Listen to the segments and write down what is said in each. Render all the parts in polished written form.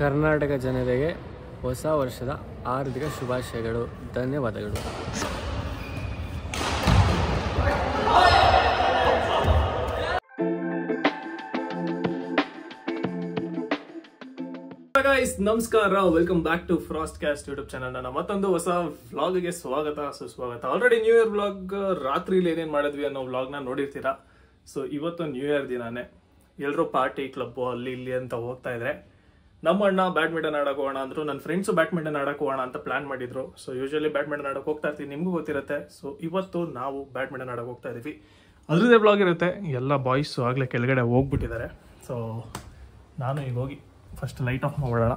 ಕರ್ನಾಟಕ ಜನತೆಗೆ ಹೊಸ ವರ್ಷದ ಹಾರ್ದಿಕ ಶುಭಾಶಯಗಳು. ಧನ್ಯವಾದಗಳು. ನಮಸ್ಕಾರ, welcome back to frost cast YouTube channel. ನನ್ನ ಮತ್ತೊಂದು ಹೊಸ ವ್ಲಾಗ್ಗೆ ಸ್ವಾಗತ, ಸುಸ್ವಾಗತ. ಆಲ್ರೆಡಿ ನ್ಯೂ ಇಯರ್ ವ್ಲಾಗ್ ರಾತ್ರಿಲಿ ಏನೇನ್ ಮಾಡಿದ್ವಿ ಅನ್ನೋ ವ್ಲಾಗ್ ನ ನೋಡಿರ್ತೀರಾ. ಸೊ ಇವತ್ತು ನ್ಯೂ ಇಯರ್ ದಿನಾನೇ ಎಲ್ಲರೂ ಪಾರ್ಟಿ ಕ್ಲಬ್ ಅಲ್ಲಿ ಇಲ್ಲಿ ಅಂತ ಹೋಗ್ತಾ ಇದ್ರೆ, ನಮ್ಮ ಅಣ್ಣ ಬ್ಯಾಡ್ಮಿಂಟನ್ ಆಡಕ್ ಹೋಗೋಣ ಅಂದ್ರು, ನನ್ನ ಫ್ರೆಂಡ್ಸ್ ಬ್ಯಾಡ್ಮಿಂಟನ್ ಆಡಕ್ ಹೋಗೋಣ ಅಂತ ಪ್ಲಾನ್ ಮಾಡಿದ್ರು. ಸೊ ಯೂಶಲಿ ಬ್ಯಾಡ್ಮಿಂಟನ್ ಆಡಕ್ ಹೋಗ್ತಾ ಇರ್ತೀವಿ, ನಿಮ್ಗೂ ಗೊತ್ತಿರುತ್ತೆ. ಸೊ ಇವತ್ತು ನಾವು ಬ್ಯಾಡ್ಮಿಂಟನ್ ಆಡಕ್ ಹೋಗ್ತಾ ಇದೀವಿ. ಅದ್ರದ್ದೇ ವ್ಲಾಗ್ ಇರುತ್ತೆ. ಎಲ್ಲ ಬಾಯ್ಸ್ ಆಗ್ಲೇ ಕೆಳಗಡೆ ಹೋಗ್ಬಿಟ್ಟಿದ್ದಾರೆ. ಸೊ ನಾನು ಈಗ ಹೋಗಿ ಫಸ್ಟ್ ಲೈಟ್ ಆಫ್ ಮಾಡೋಣ.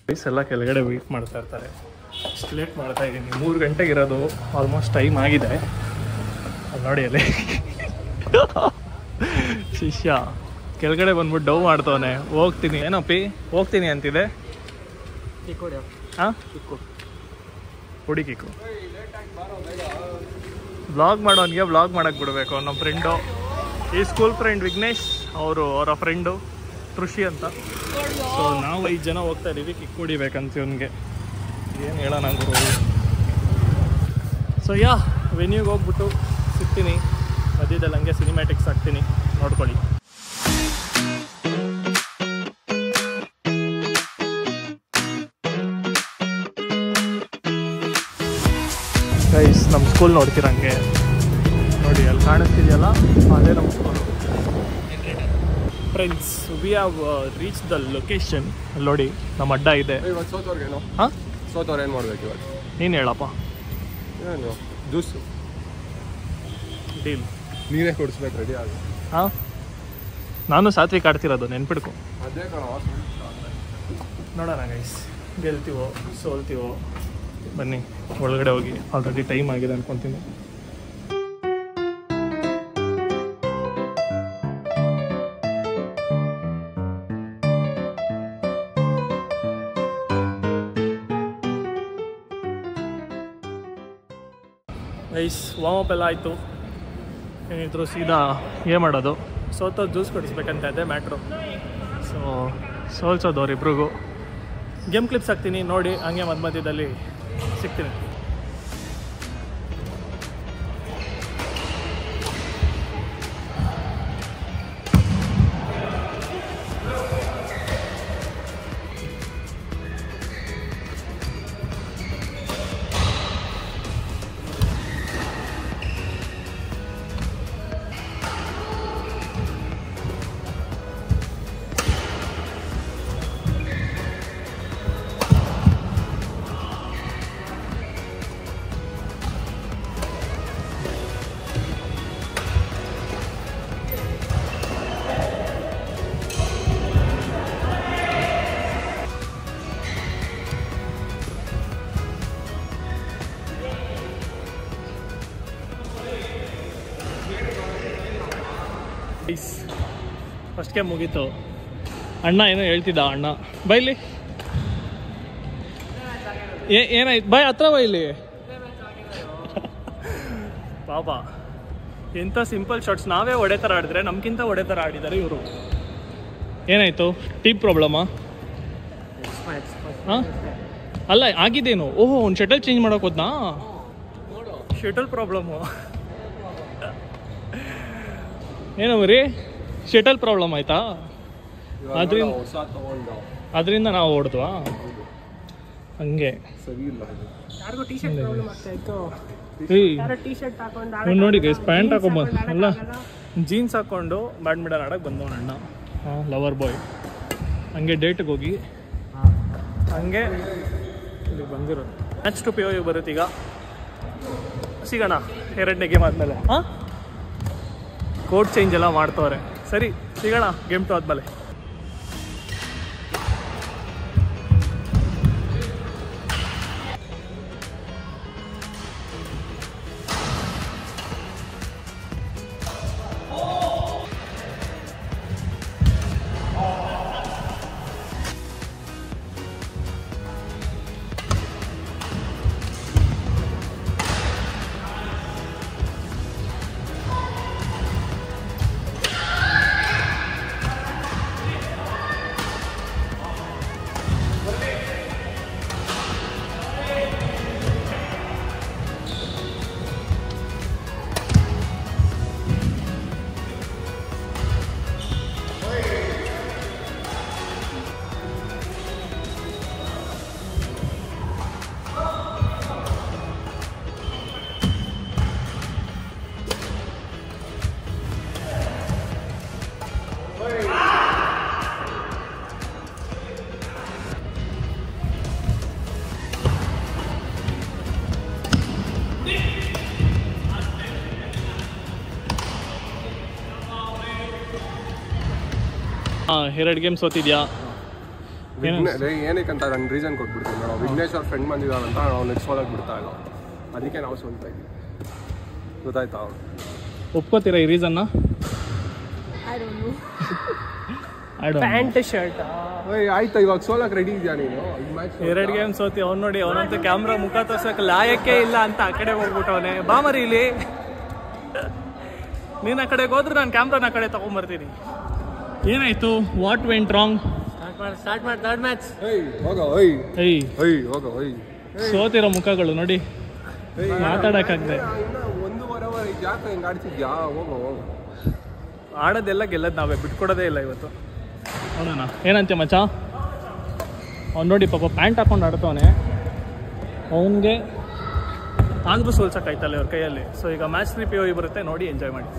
ಬಾಯ್ಸ್ ಎಲ್ಲ ಕೆಳಗಡೆ ವೇಟ್ ಮಾಡ್ತಾ ಇರ್ತಾರೆ. ಇಷ್ಟು ಲೇಟ್ ಮಾಡ್ತಾ ಇದ್ದೀನಿ. 3 ಗಂಟೆಗೆ ಇರೋದು, ಆಲ್ಮೋಸ್ಟ್ ಟೈಮ್ ಆಗಿದೆ. ಅಲ್ಲಿ ನೋಡಿ ಅಲ್ಲಿ ಶಿಷ್ಯ ಕೆಳಗಡೆ ಬಂದ್ಬಿಟ್ಟು ಡವ್ ಮಾಡ್ತವನೆ. ಹೋಗ್ತೀನಿ ಏನಪ್ಪಿ ಹೋಗ್ತೀನಿ ಅಂತಿದೆ. ಹಾಂ ಹುಡಿ ಕಿಕ್ಕು. ವ್ಲಾಗ್ ಮಾಡೋನಿಗೆ ವ್ಲಾಗ್ ಮಾಡಕ್ಕೆ ಬಿಡಬೇಕು. ನಮ್ಮ ಫ್ರೆಂಡು, ಈ ಸ್ಕೂಲ್ ಫ್ರೆಂಡ್ ವಿಘ್ನೇಶ್, ಅವರ ಫ್ರೆಂಡು ಕೃಷಿ ಅಂತ. ಸೊ ನಾವು 5 ಜನ ಹೋಗ್ತಾ ಇದ್ದೀವಿ ಕಿಕ್ ಹೊಡಿಬೇಕಂತ ಇವನಿಗೆ. ಏನು ಹೇಳೋಣ ಗುರು. ಸೊ ವೆನ್ಯೂಗೆ ಹೋಗ್ಬಿಟ್ಟು ಸಿಗ್ತೀನಿ. ಮಧ್ಯದಲ್ಲಿ ಹಂಗೆ ಸಿನಿಮ್ಯಾಟಿಕ್ಸ್ ಹಾಕ್ತೀನಿ, ನೋಡ್ಕೊಳ್ಳಿ. ಗೈಸ್, ನಮ್ಮ ಸ್ಕೂಲ್ ನೋಡ್ತೀರಂಗೆ ನೋಡಿ, ಅಲ್ಲಿ ಕಾಣಿಸ್ತಿದೆಯಲ್ಲ ಅದೇ ನಮ್ಮ school. Friends, we have reach the location. ಅಲ್ಲಿ ನೋಡಿ ನಮ್ಮ ಅಡ್ಡ ಇದೆ. ಹಾಂ, ಸೋತವ್ರು ಏನು ಮಾಡ್ಬೇಕು ಇವತ್ತು? ನೀನು ಹೇಳಪ್ಪ. ಏನು ಜ್ಯೂಸು ಡೀಲ್ ನೀರೇ ಕೊಡಿಸ್ಬೇಕು, ರೆಡಿ ಆಗಿ. ಹಾಂ, ನಾನು ಸಾತ್ವಿಕ್ ಆಡ್ತಿರೋದು, ನೆನ್ಪಿಡ್ಕೊ. ಅದೇ ಕಣ. ನೋಡೋಣ ಗೈಸ್, ಗೆಲ್ತೀವೋ ಸೋಲ್ತೀವೋ. ಬನ್ನಿ ಒಳಗಡೆ ಹೋಗಿ, ಆಲ್ರೆಡಿ ಟೈಮ್ ಆಗಿದೆ ಅನ್ಕೊತೀನಿ. ಗೈಸ್, ವಾರ್ಮಪ್ ಎಲ್ಲ ಆಯಿತು. ಏನಿದ್ರು ಸೀದಾ ಏನು ಮಾಡೋದು, ಸೋತೋದು ಜ್ಯೂಸ್ ಕೊಡಿಸ್ಬೇಕಂತ ಅದೇ ಮ್ಯಾಟ್ರು. ಸೊ ಸೋಲ್ಸೋದು ಅವರಿಬ್ರಿಗೂ. ಗೇಮ್ ಕ್ಲಿಪ್ಸ್ ಹಾಕ್ತೀನಿ ನೋಡಿ, ಹಂಗೆ ಮಧ್ಯದಲ್ಲಿ ಸಿಗ್ತೀನಿ. ಫಸ್ಟ್ಗೆ ಮುಗೀತು. ಅಣ್ಣ ಏನೋ ಹೇಳ್ತಿದ್ದ. ಅಣ್ಣ ಬೈಲಿ, ಏನಾಯ್ತು ಬಾಯ್ ಹತ್ರ ಬೈಲಿ. ಪಾಪ, ಎಂಥ ಸಿಂಪಲ್ ಶಾಟ್ಸ್ ನಾವೇ ಒಡೆ ಥರ ಆಡಿದ್ರೆ ನಮ್ಗಿಂತ ಒಡೆ ಥರ ಆಡಿದ್ದಾರೆ ಇವರು. ಏನಾಯ್ತು, ಟೀಮ್ ಪ್ರಾಬ್ಲಮಾ? ಹಾಂ, ಅಲ್ಲ ಆಗಿದ್ದೇನು. ಓಹೋ, ಒಂದು ಶಟಲ್ ಚೇಂಜ್ ಮಾಡೋಕೆ ಹೋದ್ನಾ? ಶಟಲ್ ಪ್ರಾಬ್ಲಮ್ಮು ಏನೋ ರೀ, ಶಟಲ್ ಪ್ರಾಬ್ಲಮ್ ಆಯ್ತಾ? ಅದರಿಂದ ನಾವು ಓಡಿದ್ವಾ? ಹಂಗೆ ನೋಡಿ ಗೈಸ್, ಪ್ಯಾಂಟ್ ಹಾಕೊಂಬಂದು ಅಲ್ಲ ಜೀನ್ಸ್ ಹಾಕ್ಕೊಂಡು ಬ್ಯಾಡ್ಮಿಂಟನ್ ಆಡೋಕೆ ಬಂದವನ ಅಣ್ಣ. ಹಾಂ, ಲವರ್ ಬಾಯ್. ಹಂಗೆ ಡೇಟಿಗೆ ಹೋಗಿ ಹಂಗೆ ಇಲ್ಲಿ ಬಂದಿರೋದು. ನೆಕ್ಸ್ಟ್ ಪಿ ಯು ಬರುತ್ತೆ. ಈಗ ಸಿಗೋಣ 2ನೇ ಗೇಮ್ ಆದಮೇಲೆ. ಹಾಂ, ಕೋಡ್ ಚೇಂಜ್ ಎಲ್ಲ ಮಾಡ್ತವ್ರೆ. ಸರಿ, ಸಿಗೋಣ ಗೇಮ್ 2 ಆದಮೇಲೆ. 2 ಗೇಮ್ ಸೋತಿದ್ಯಾ? ಏನಕ್ಕಂತ ನಾನು ರೀಸನ್ ಕೊಟ್ಬಿಡ್ತೀನಿ ನಾವು ವಿಘ್ನೇಶ್ ಅವ್ರ ಫ್ರೆಂಡ್ ಬಂದಿದ್ದಾರಂತ ನಾವು ನೆಕ್ಸ್ಟ್ ಸೋಲಾಗಿ ಬಿಡ್ತಾ ಇಲ್ಲ, ಅದಕ್ಕೆ ನಾವು ಸೋಲ್ತಾ ಇದ್ದೀವಿ. ಗೊತ್ತಾಯ್ತಾ? ಒಪ್ಕೋತೀರಾ ಈ ರೀಸನ್ನ? ಪ್ಯಾಂಟ್ ಶರ್ಟ್ ಆಯ್ತಾ, ಇವಾಗ ಸೋಲಕ್ ರೆಡಿ ಇದೆಯಾ ನೀನು? 2 ಗೇಮ್ ಸೋತಿ ಅವ್ನು ನೋಡಿ, ಅವನಂತೂ ಕ್ಯಾಮ್ರಾ ಮುಖ ತೋರ್ಸಕ್ ಲಾಯಕ್ಕೆ ಇಲ್ಲ ಅಂತ ಆ ಕಡೆ ಹೋಗ್ಬಿಟ್ಟವನೆ. ಬಾ ಮರಿ ಇಲ್ಲಿ, ನೀನ್ ಆ ಕಡೆಗೆ ಹೋದ್ರೆ ನಾನು ಕ್ಯಾಮ್ರಾನ ಆ ಕಡೆ ತಗೊಂಡ್ಬರ್ತೀನಿ. ಏನಾಯ್ತು? What went wrong? ಸ್ಟಾರ್ಟ್ ಮಾಡಿ ಥರ್ಡ್ ಮ್ಯಾಚ್. ಸೋತಿರೋ ಮುಖಗಳು ನೋಡಿ, ಮಾತಾಡಕ್ಕಾಗ್ದೆ. 1.5 ಯಾಕೆ ಹಿಂಗೆ ಆಡ್ತಿದ್ಯಾ? ಹೋಗೋ ಆಡೋದೆಲ್ಲ ಗೆಲ್ಲದ್ ನಾವೇ, ಬಿಟ್ಕೊಡೋದೇ ಇಲ್ಲ ಇವತ್ತು. ನೋಡೋಣ ಏನಂತೆ ಮಚ್ಚ. ಅವ್ನು ನೋಡಿ ಪಾಪ ಪ್ಯಾಂಟ್ ಹಾಕೊಂಡು ಆಡ್ತವನೆ, ಅವನಿಗೆ ಆಂಧ್ರು ಸೋಲ್ಸಕ್ಕಾಯ್ತಲ್ಲ ಅವ್ರ ಕೈಯಲ್ಲಿ. ಸೊ ಈಗ ಮ್ಯಾಚ್ 3 POV ಬರುತ್ತೆ, ನೋಡಿ ಎಂಜಾಯ್ ಮಾಡಿ.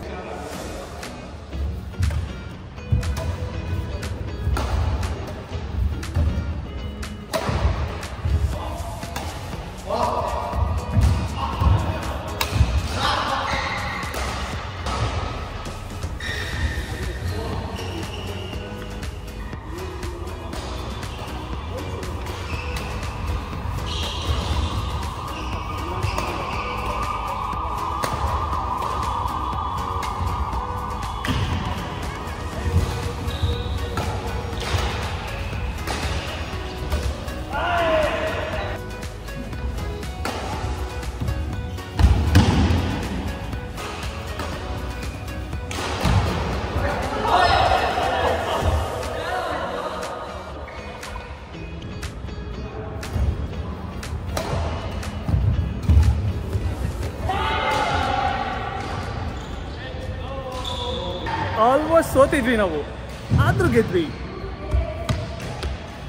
ಆಲ್ಮೋಸ್ಟ್ ಸೋತಿದ್ವಿ ನಾವು, ಆದ್ರೂ ಗೆದ್ವಿ.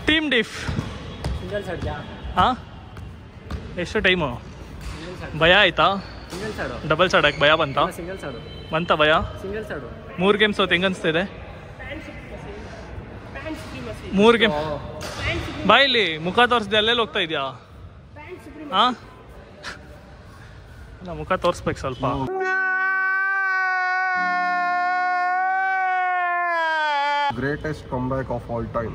ಟೀಮ್ ಡಿಫ್ ಸಿಂಗಲ್ ಸಾಡ್ಯಾ? ಹಾಂ, ಎಷ್ಟು ಟೈಮು? ಭಯ ಆಯ್ತಾ? ಸಿಂಗಲ್ ಸಾಡು. ಡಬಲ್ ಸಾಡಕ್ಕೆ ಭಯ ಬಂತ? ಸಿಂಗಲ್ ಸಾಡು ಬಂತ ಭಯ? ಸಿಂಗಲ್ ಸಾಡು. 3 ಗೇಮ್ ಸೋತ್ ಹೆಂಗನ್ಸ್ತಿದೆ? 3 ಗೇಮ್ ಬಾಯಿಲಿ ಮುಖ ತೋರಿಸ್ದೆ, ಅಲ್ಲೆಲ್ಲಿ ಹೋಗ್ತಾ ಇದೆಯಾ? ಹಾಂ, ನಾ ಮುಖ ತೋರಿಸ್ಬೇಕು ಸ್ವಲ್ಪ. Greatest comeback of all time.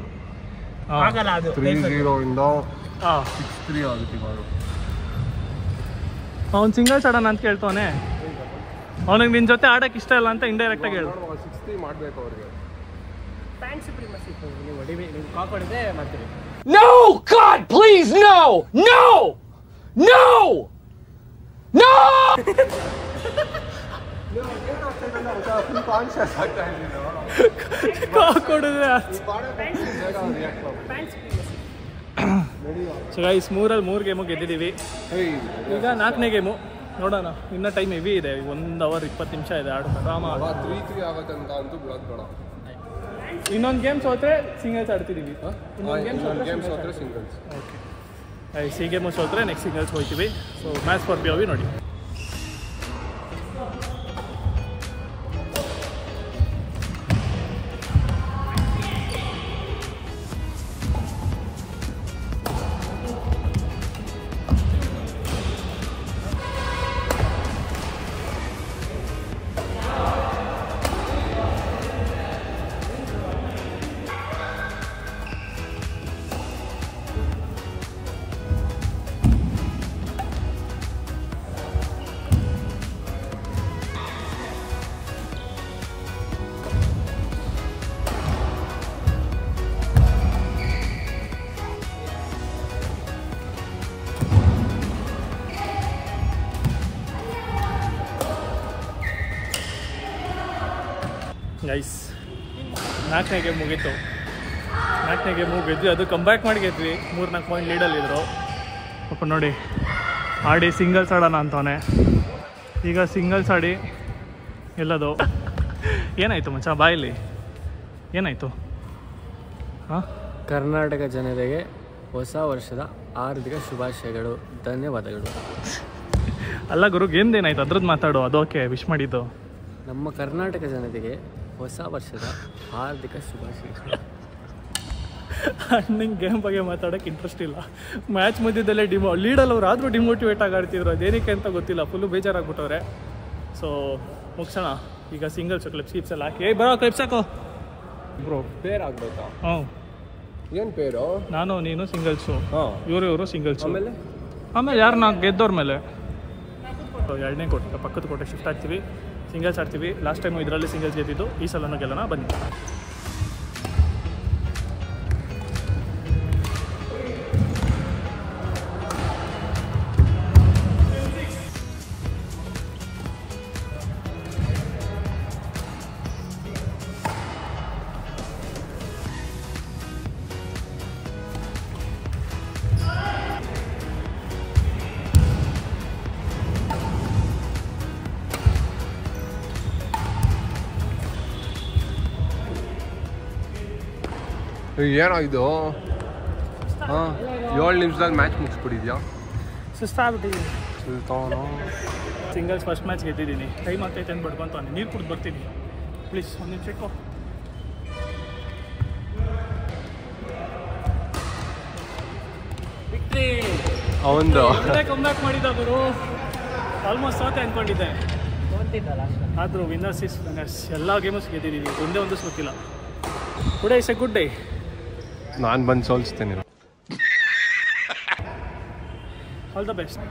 ಆಗಲ್ಲ ಅದು. 3-0 ಇಂದ 6-3 ಆಗುತ್ತೆ ಇವಾಗ. ಅವ್ನು ಸಿಂಗಲ್ಸ್ ಆಡೋಣ ಅಂತ ಕೇಳ್ತವನೆ. ಅವನಿಗೆ ನಿನ್ನ ಜೊತೆ ಆಡಕ್ಕೆ ಇಷ್ಟ ಇಲ್ಲ ಅಂತ ಇಂಡೈರೆಕ್ಟಾಗಿ ಹೇಳು. 6-3 ಮಾಡಬೇಕು ಅವ್ರಿಗೆ. ಪ್ಯಾಂಟ್ ಸುಪ್ರೀಮಸಿ ನೀವು ಹೊಡಿಬೇಕು, ನೀವು ಕಾಕ್ ಹೊಡೆದೇ ಮಾಡ್ತೀರಿ. No! God, please, no! No! No! No! Full conscious ಆಗ್ತಾ ಇದ್ದೀನಿ. ಕಾಕ್ ಹೊಡೆದ್ರೆ ಸೊ ಗೈಸ್, 3 ಗೇಮು ಗೆದ್ದಿದ್ದೀವಿ. ಈಗ 4ನೇ ಗೇಮು ನೋಡೋಣ. ಇನ್ನೂ ಟೈಮ್ ಹೆವಿ ಇದೆ, 1 ಅವರ್ 20 ನಿಮಿಷ ಇದೆ ಆಡೋಣ ಆರಾಮ. 3-3 ಆಗುತ್ತಂತ ಅಂತೂ ಬಿಡೋದು ಬೇಡ. ಇನ್ನೊಂದು ಗೇಮ್ ಸೋತ್ರೆ ಸಿಂಗಲ್ಸ್ ಆಡ್ತಿದ್ದೀವಿ. ಇನ್ನೊಂದು ಗೇಮ್ ಸೋತ್ರೆ ಸಿಂಗಲ್ಸ್. ಓಕೆ, ಈ ಗೇಮು ಸೋತ್ರೆ ನೆಕ್ಸ್ಟ್ ಸಿಂಗಲ್ಸ್ ಹೋಗ್ತೀವಿ. ಸೊ ಮ್ಯಾಚ್ 4 POV ನೋಡಿ. ಗೈಸ್, 4ನೇ ಗೇಮ್ ಮುಗೀತು. 4ನೇ ಗೇಮು ಗೆದ್ವಿ, ಅದು ಕಂಬ್ಯಾಕ್ ಮಾಡಿ ಗೆದ್ವಿ. 3-4 ಪಾಯಿಂಟ್ ಲೀಡಲ್ಲಿದ್ದರು ಪಾಪ. ನೋಡಿ ಆಡಿ ಸಿಂಗಲ್ಸ್ ಆಡೋಣ ಅಂತವನೆ. ಈಗ ಸಿಂಗಲ್ಸ್ ಆಡಿ ಎಲ್ಲದು ಏನಾಯಿತು ಮಚ್ಚ? ಬಾಯಲ್ಲಿ ಏನಾಯಿತು? ಹಾಂ, ಕರ್ನಾಟಕ ಜನತೆಗೆ ಹೊಸ ವರ್ಷದ ಹಾರ್ದಿಕ ಶುಭಾಶಯಗಳು, ಧನ್ಯವಾದಗಳು. ಅಲ್ಲ ಗುರು, ಗೇಮ್ದೇನಾಯ್ತು ಅದ್ರದ್ದು ಮಾತಾಡು. ಅದು ಓಕೆ, ವಿಶ್ ಮಾಡಿದ್ದು. ನಮ್ಮ ಕರ್ನಾಟಕ ಜನತೆಗೆ ಹೊಸ ವರ್ಷದ ಹಾರ್ದಿಕ ಶುಭಾಶಯಗಳು. ನಿಂಗೆ ಗೇಮ್ ಬಗ್ಗೆ ಮಾತಾಡೋಕ್ಕೆ ಇಂಟ್ರೆಸ್ಟ್ ಇಲ್ಲ. ಮ್ಯಾಚ್ ಮಧ್ಯದಲ್ಲೇ ಲೀಡಲ್ಲಿ ಅವ್ರು ಆದರೂ ಡಿಮೋಟಿವೇಟ್ ಆಗಿ ಆಡ್ತಿದ್ರು. ಅದೇನಕ್ಕೆ ಅಂತ ಗೊತ್ತಿಲ್ಲ, ಫುಲ್ಲು ಬೇಜಾರಾಗ್ಬಿಟ್ಟವ್ರೆ. ಸೊ ಮುಗಿಸೋಣ ಈಗ. ಸಿಂಗಲ್ಸ್ ಕ್ಲಿಪ್ಸ್ ಎಲ್ಲ ಹಾಕಿ. ಬರೋ ಕ್ಲಿಪ್ಸ್ ಹಾಕೋ. ಬ್ರೋ ಪೇರ್ ಆಗ್ಬೇಕಾ? ಹ್ಞೂ ಏನು ಪೇರು? ನಾನು ನೀನು ಸಿಂಗಲ್ಸು, ಹಾಂ, ಇವರು ಸಿಂಗಲ್ಸು. ಆಮೇಲೆ ಯಾರು ನಾವು ಗೆದ್ದವ್ರ ಮೇಲೆ ಎರಡನೇ ಕೋಟೆ ಪಕ್ಕದ ಕೋಟೆ ಶಿಫ್ಟ್ ಆಗ್ತೀವಿ, ಸಿಂಗಲ್ಸ್ ಆಡ್ತೀವಿ. ಲಾಸ್ಟ್ ಟೈಮು ಇದರಲ್ಲಿ ಸಿಂಗಲ್ಸ್ ಗೆದ್ದಿದ್ದು, ಈ ಸಲನೂ ಗೆಲ್ಲೋಣ ಬನ್ನಿ. ಏನೋ ಇದು? ಹಾಂ, 7 ನಿಮಿಷದಲ್ಲಿ ಮ್ಯಾಚ್ ಮುಗಿಸ್ಬಿಟ್ಟಿದ್ಯಾ? ಸುಸ್ತಾಗ್ಬಿಟ್ಟಿದ್ದೀನಿ. ಸುಲ್ತಾನ ಸಿಂಗಲ್ಸ್ ಫಸ್ಟ್ ಮ್ಯಾಚ್ ಗೆದ್ದಿದ್ದೀನಿ. ಟೈಮ್ ಆಗ್ತೈತೆ ಅಂತ ಬಡ್ಕೊಂತ ನೀರು ಕುಡಿದು ಬರ್ತೀನಿ ಪ್ಲೀಸ್. ಒಂದು ನಿಮಿಷ ಇಟ್ಕೋ. ವಿಕ್ಟ್ರಿ ಅವಂದು ಕಮ್ಬ್ಯಾಕ್ ಮಾಡಿದ್ದ ಗುರು. ಆಲ್ಮೋಸ್ಟ್ ಸೋತೆ ಅಂದ್ಕೊಂಡಿದ್ದೆ, ಆದರೂ ವಿನ್ನರ್ಸ್ ಇಸ್ ವಿನ್ನರ್ಸ್. ಎಲ್ಲ ಗೇಮಸ್ ಗೆದ್ದಿದ್ದೀವಿ, ಒಂದೇ ಒಂದು ಸೋತಿಲ್ಲ. Today is a good day. ನಾನು ಬಂದು ಸೋಲಿಸ್ತೇನೆ. All the best.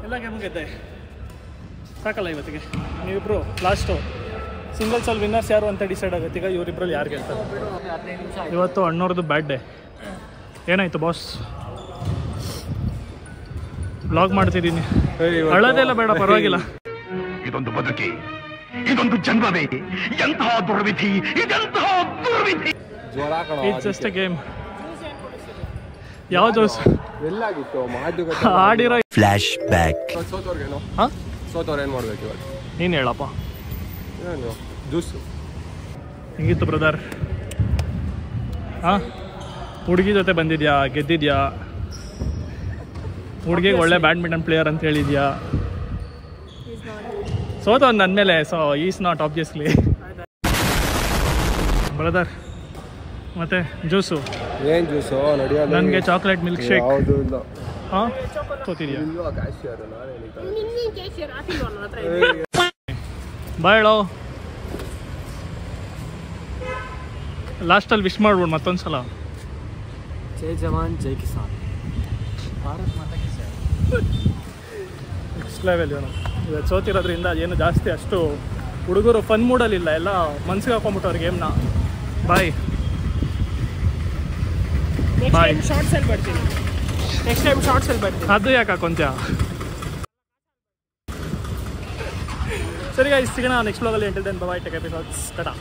ಎಲ್ಲ ಗೇಮ್ ಗೆದ್ದೆ, ಸಾಕಲ್ಲ ಇವತ್ತಿಗೆ. ನೀವಿಬ್ರು ಲಾಸ್ಟು ಸಿಂಗಲ್ಸಲ್ಲಿ ವಿನ್ನರ್ಸ್ ಯಾರು ಅಂತ ಡಿಸೈಡ್ ಆಗುತ್ತೆ. ಈಗ ಇವರಿಬ್ರಲ್ಲಿ ಯಾರು ಗೆಲ್ತಾರೆ? ಇವತ್ತು ಅಣ್ಣವ್ರದ್ದು ಬ್ಯಾಡ್ ಡೇ. ಏನಾಯ್ತು ಬಾಸ್? ಬ್ಲಾಗ್ ಮಾಡ್ತಿದ್ದೀನಿ, ಅಳೋದೆಲ್ಲ ಬೇಡ, ಪರವಾಗಿಲ್ಲ. ಇದೊಂದು ಬದುಕಿ, ಇದೊಂದು ಜನ್ಮವೇ, ಎಂತಹ ದುರ್ವಿಧಿ, ಇದೆಂತಹ ದುರ್ವಿಧಿ. It's just a game. ಯಾವ ಜ್ಯೂಸ್ ಎಲ್ಲಾಗಿತ್ತು ಆಡಿರೋ ಫ್ಲಾಶ್ ಬ್ಯಾಕ್. ಸೋತವ್ರಿಗೇನು? ಹಾಂ, ಸೋತವ್ರು ಏನು ಮಾಡ್ಬೇಕು ಇವಾಗ? ನೀನು ಹೇಳಪ್ಪ. ಏನು ಜ್ಯೂಸು? ಹೆಂಗಿತ್ತು ಬ್ರದರ್? ಹಾಂ, ಹುಡುಗಿ ಜೊತೆ ಬಂದಿದ್ಯಾ, ಗೆದ್ದಿದ್ಯಾ, ಹುಡುಗಿಗೆ ಒಳ್ಳೆ ಬ್ಯಾಡ್ಮಿಂಟನ್ ಪ್ಲೇಯರ್ ಅಂತ ಹೇಳಿದ್ಯಾ, ಸೋತ ನನ್ನ ಮೇಲೆ. So is not obviously brother. ಮತ್ತೆ ಜ್ಯೂಸು? ಏನು ಜ್ಯೂಸು? ನಡೆಯೋದು ನನಗೆ ಚಾಕ್ಲೇಟ್ ಮಿಲ್ಕ್ ಶೇಕ್. ಯಾವುದು ಇಲ್ಲ. ಹಾಂ, ಸೋತಿದ್ಯಾ? ಇಲ್ವಾ ಕ್ಯಾಶಿಯರ್? ನಾನೇ ಬಾಯ್. ಲಾಸ್ಟಲ್ಲಿ ವಿಶ್ ಮಾಡ್ಬಿಡು ಮತ್ತೊಂದು ಸಲ. ಜೈ ಜವಾನ್ ಜೈ ಕಿಸಾನ್, ಭಾರತ್ ಮಾತಾ ಕಿ ಜೈ. ನೆಕ್ಸ್ಟ್ ಲೆವೆಲ್ ಇವನು. ಇವತ್ತು ಸೋತಿರೋದ್ರಿಂದ ಏನು ಜಾಸ್ತಿ ಅಷ್ಟು ಹುಡುಗರು ಫನ್ ಮೂಡಲಿಲ್ಲ, ಎಲ್ಲ ಮನ್ಸಿಗೆ ಹಾಕೊಂಡ್ಬಿಟ್ಟವ್ರು ಗೇಮ್ನ. ಬಾಯ್ ಬಾಯ್. ಶಾರ್ಟ್ಸಲ್ಲಿ ಬರ್ತೀನಿ, ನೆಕ್ಸ್ಟ್ ಟೈಮ್ ಶಾರ್ಟ್ಸಲ್ಲಿ ಬರ್ತೀನಿ. ಅದು ಯಾಕೆ ಹಾಕೊಂತ್ಯಾ? ಸರಿ, ಸಿಗೋಣ ನೆಕ್ಸ್ಟ್ ಬ್ಲಾಗಲ್ಲಿ. ಎಂಟರ್ಟೈನ್ ಬಾಯ್, ಟೇಕ್ ಎಪಿಸೋಡ್ಸ್ ಟಾಟಾ.